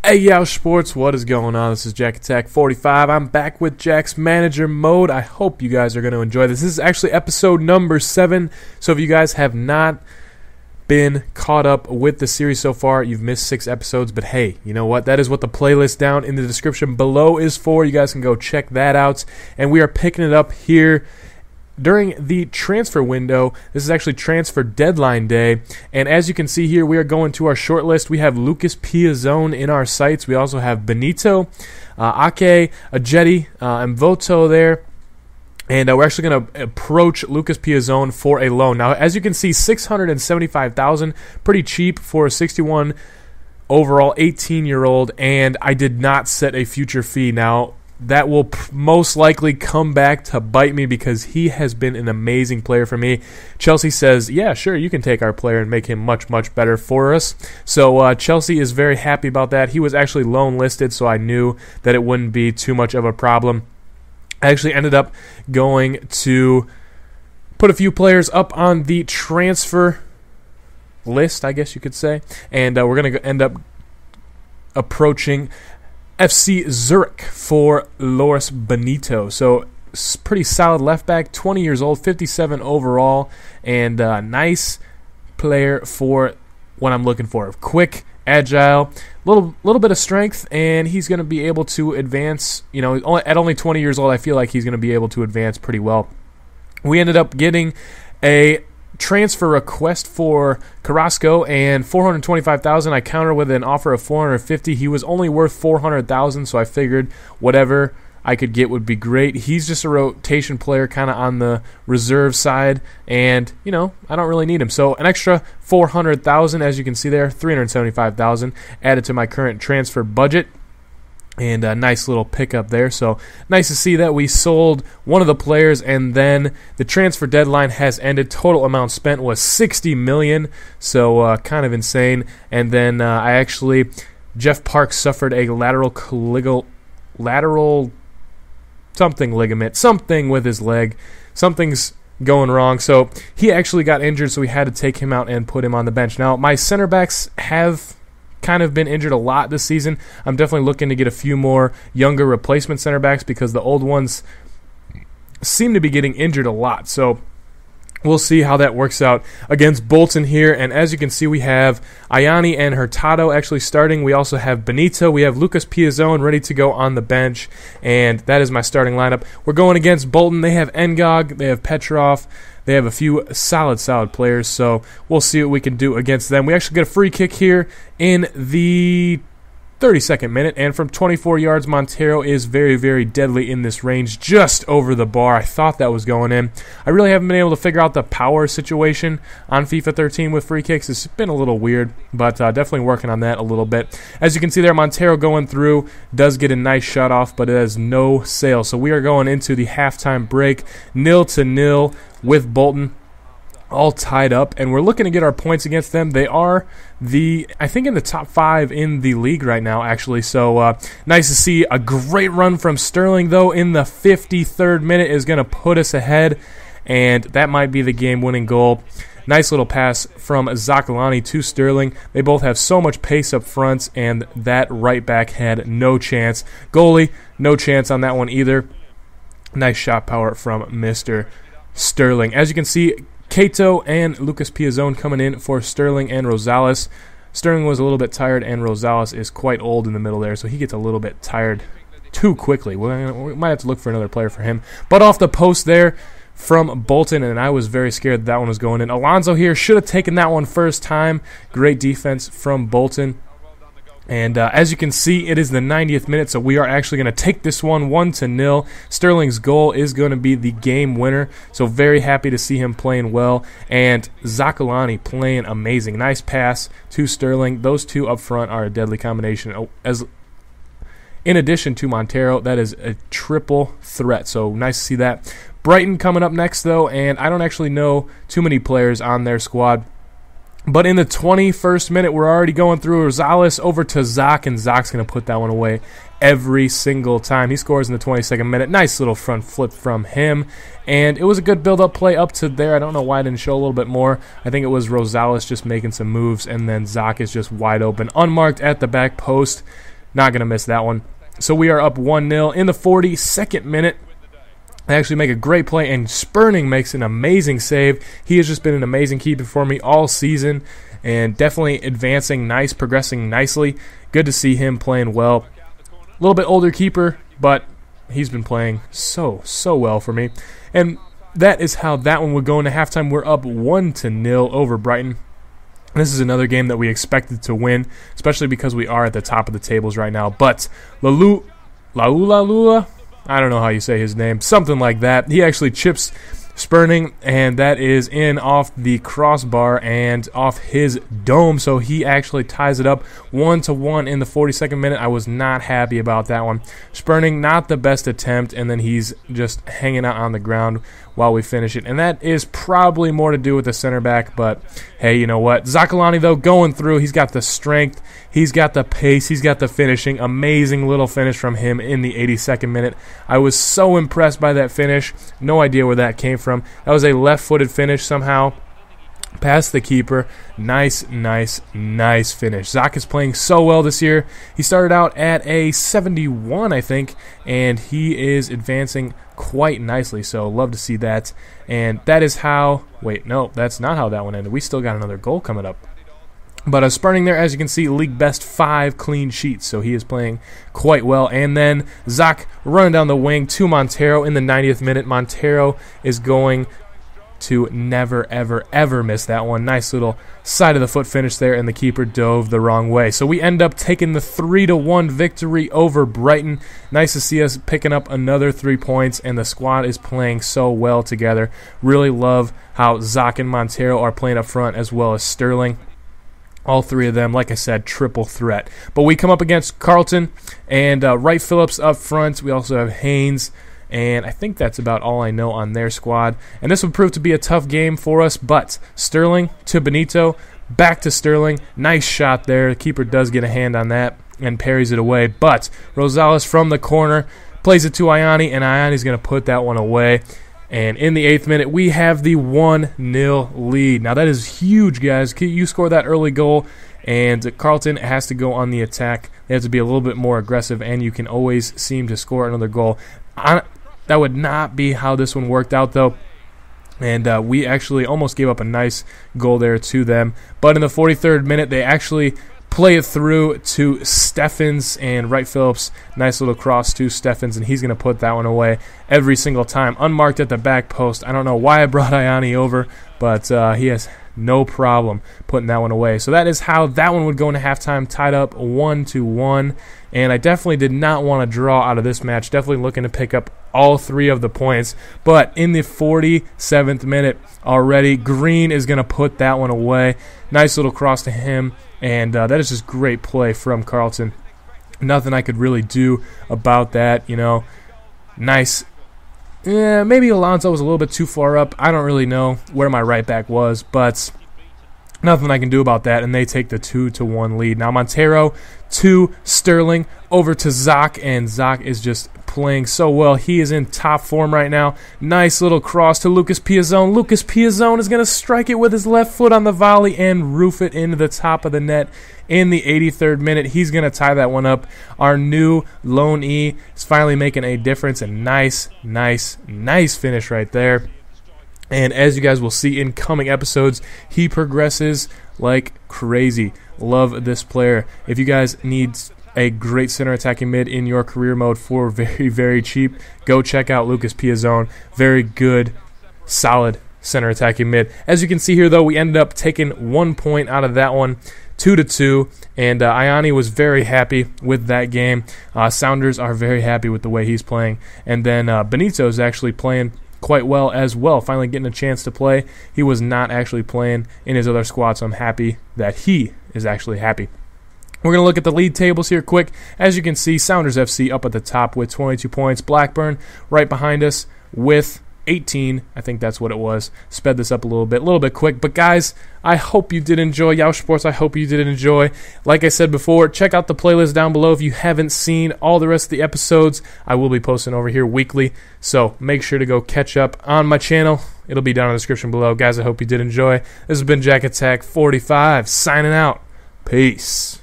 Hey Yeousch Sports, what is going on? This is Jack Attack 45. I'm back with Jack's Manager Mode. I hope you guys are going to enjoy this. This is actually episode number 7, so if you guys have not been caught up with the series so far, you've missed 6 episodes, but hey, you know what? That is what the playlist down in the description below is for. You guys can go check that out, and we are picking it up here during the transfer window. This is actually transfer deadline day, and as you can see here, we are going to our short list. We have Lucas Piazzone in our sights. We also have Benito, Ake, Ajeti, and Voto there. And we're actually going to approach Lucas Piazzone for a loan. Now, as you can see, $675,000, pretty cheap for a 61 overall 18-year-old, and I did not set a future fee. Now, that will most likely come back to bite me because he has been an amazing player for me. Chelsea says, yeah, sure, you can take our player and make him much, much better for us. So Chelsea is very happy about that. He was actually loan listed, so I knew that it wouldn't be too much of a problem. I actually ended up going to put a few players up on the transfer list, I guess you could say, and we're going to end up approaching FC Zurich for Loris Benito. So pretty solid left back, 20 years old, 57 overall, and nice player for what I'm looking for. Quick, agile, little bit of strength, and he's going to be able to advance. You know, at only 20 years old, I feel like he's going to be able to advance pretty well. We ended up getting a transfer request for Carrasco and $425,000. I countered with an offer of $450,000. He was only worth $400,000, so I figured whatever I could get would be great. He's just a rotation player, kind of on the reserve side, and you know, I don't really need him. So an extra $400,000, as you can see there, $375,000 added to my current transfer budget. And a nice little pickup there. So nice to see that we sold one of the players, and then the transfer deadline has ended. Total amount spent was $60 million, so kind of insane. And then Jeff Park suffered a lateral ligament, something with his leg. Something's going wrong. So he actually got injured, so we had to take him out and put him on the bench. Now, my center backs have kind of been injured a lot this season. I'm definitely looking to get a few more younger replacement center backs because the old ones seem to be getting injured a lot. So we'll see how that works out against Bolton here. And as you can see, we have Ayani and Hurtado actually starting. We also have Benito. We have Lucas Piazzone ready to go on the bench. And that is my starting lineup. We're going against Bolton. They have Ngog. They have Petrov. They have a few solid players, so we'll see what we can do against them. We actually get a free kick here in the 32nd minute, and from 24 yards, Montero is very, very deadly in this range, just over the bar. I thought that was going in. I really haven't been able to figure out the power situation on FIFA 13 with free kicks. It's been a little weird, but definitely working on that a little bit. As you can see there, Montero going through does get a nice shot off, but it has no sail. So we are going into the halftime break, 0-0 with Bolton, all tied up, and we're looking to get our points against them. They are I think in the top 5 in the league right now, actually. So nice to see. A great run from Sterling, though, in the 53rd minute is going to put us ahead, and that might be the game-winning goal. Nice little pass from Zakalani to Sterling. They both have so much pace up front, and that right back had no chance. Goalie, no chance on that one either. Nice shot power from Mr. Sterling. As you can see, Cato and Lucas Piazzone coming in for Sterling and Rosales. Sterling was a little bit tired, and Rosales is quite old in the middle there, so he gets a little bit tired too quickly. We might have to look for another player for him. But off the post there from Bolton, and I was very scared that one was going in. Alonso here should have taken that one first time. Great defense from Bolton. And as you can see, it is the 90th minute, so we are actually going to take this one 1-0. Sterling's goal is going to be the game winner, so very happy to see him playing well. And Zakalani playing amazing. Nice pass to Sterling. Those two up front are a deadly combination. In addition to Montero, that is a triple threat, so nice to see that. Brighton coming up next, though, and I don't actually know too many players on their squad. But in the 21st minute, we're already going through Rosales over to Zach, and Zach's going to put that one away every single time. He scores in the 22nd minute. Nice little front flip from him. And it was a good build-up play up to there. I don't know why I didn't show a little bit more. I think it was Rosales just making some moves, and then Zach is just wide open. Unmarked at the back post. Not going to miss that one. So we are up 1-0 in the 42nd minute. They actually make a great play, and Spurning makes an amazing save. He has just been an amazing keeper for me all season, and definitely advancing nice, progressing nicely. Good to see him playing well. A little bit older keeper, but he's been playing so well for me. And that is how that one would go into halftime. We're up 1-0 over Brighton. This is another game that we expected to win, especially because we are at the top of the tables right now. But Laula, I don't know how you say his name, something like that. He actually chips Spurning, and that is in off the crossbar and off his dome, so he actually ties it up 1-1 in the 42nd minute. I was not happy about that one. Spurning, not the best attempt, and then he's just hanging out on the ground while we finish it, and that is probably more to do with the center back, but hey, you know what? Zakalani, though, going through, he's got the strength, he's got the pace, he's got the finishing. Amazing little finish from him in the 82nd minute. I was so impressed by that finish. No idea where that came from. That was a left-footed finish somehow. Past the keeper. Nice finish. Zach is playing so well this year. He started out at a 71, I think, and he is advancing quite nicely, so love to see that. And that is how... Wait, no, that's not how that one ended. We still got another goal coming up. But Spurning there, as you can see, league best 5 clean sheets, so he is playing quite well. And then Zach running down the wing to Montero in the 90th minute. Montero is going to never, ever miss that one. Nice little side of the foot finish there, and the keeper dove the wrong way. So we end up taking the 3-1 victory over Brighton. Nice to see us picking up another 3 points, and the squad is playing so well together. Really love how Zach and Montero are playing up front, as well as Sterling. All 3 of them, like I said, triple threat. But we come up against Carlton, and Wright Phillips up front. We also have Haynes, and I think that's about all I know on their squad. And this would prove to be a tough game for us, but Sterling to Benito, back to Sterling. Nice shot there. The keeper does get a hand on that and parries it away. But Rosales from the corner plays it to Iani, and Iani's going to put that one away. And in the 8th minute, we have the 1-0 lead. Now, that is huge, guys. You score that early goal, and Carlton has to go on the attack. They have to be a little bit more aggressive, and you can always seem to score another goal. That would not be how this one worked out, though. And we actually almost gave up a nice goal there to them. But in the 43rd minute, they actually play it through to Steffens, and Wright Phillips, nice little cross to Steffens, and he's going to put that one away every single time. Unmarked at the back post. I don't know why I brought Iani over, but he has no problem putting that one away. So that is how that one would go into halftime, tied up 1-1. And I definitely did not want to draw out of this match. Definitely looking to pick up all 3 of the points. But in the 47th minute already, Green is going to put that one away. Nice little cross to him. And that is just great play from Carlton. Nothing I could really do about that, you know. Nice. Yeah, maybe Alonso was a little bit too far up. I don't really know where my right back was, but nothing I can do about that, and they take the 2-1 lead. Now Montero to Sterling, over to Zach, and Zach is just playing so well. He is in top form right now. Nice little cross to Lucas Piazzone. Lucas Piazzone is going to strike it with his left foot on the volley and roof it into the top of the net in the 83rd minute. He's going to tie that one up. Our new lone E is finally making a difference, and nice finish right there. And as you guys will see in coming episodes, he progresses like crazy. Love this player. If you guys need a great center attacking mid in your career mode for very cheap, go check out Lucas Piazzone. Very good, solid center attacking mid. As you can see here, though, we ended up taking 1 point out of that one, 2-2, and Iani was very happy with that game. Sounders are very happy with the way he's playing, and then Benito is actually playing quite well as well, finally getting a chance to play. He was not actually playing in his other squad, so I'm happy that he is actually happy. We're going to look at the league tables here quick. As you can see, Sounders FC up at the top with 22 points. Blackburn right behind us with 18. I think that's what it was. Sped this up a little bit quick. But guys, I hope you did enjoy Yeousch Sports. I hope you did enjoy. Like I said before, check out the playlist down below if you haven't seen all the rest of the episodes. I will be posting over here weekly, so make sure to go catch up on my channel. It'll be down in the description below. Guys, I hope you did enjoy. This has been Jack Attack 45 signing out. Peace.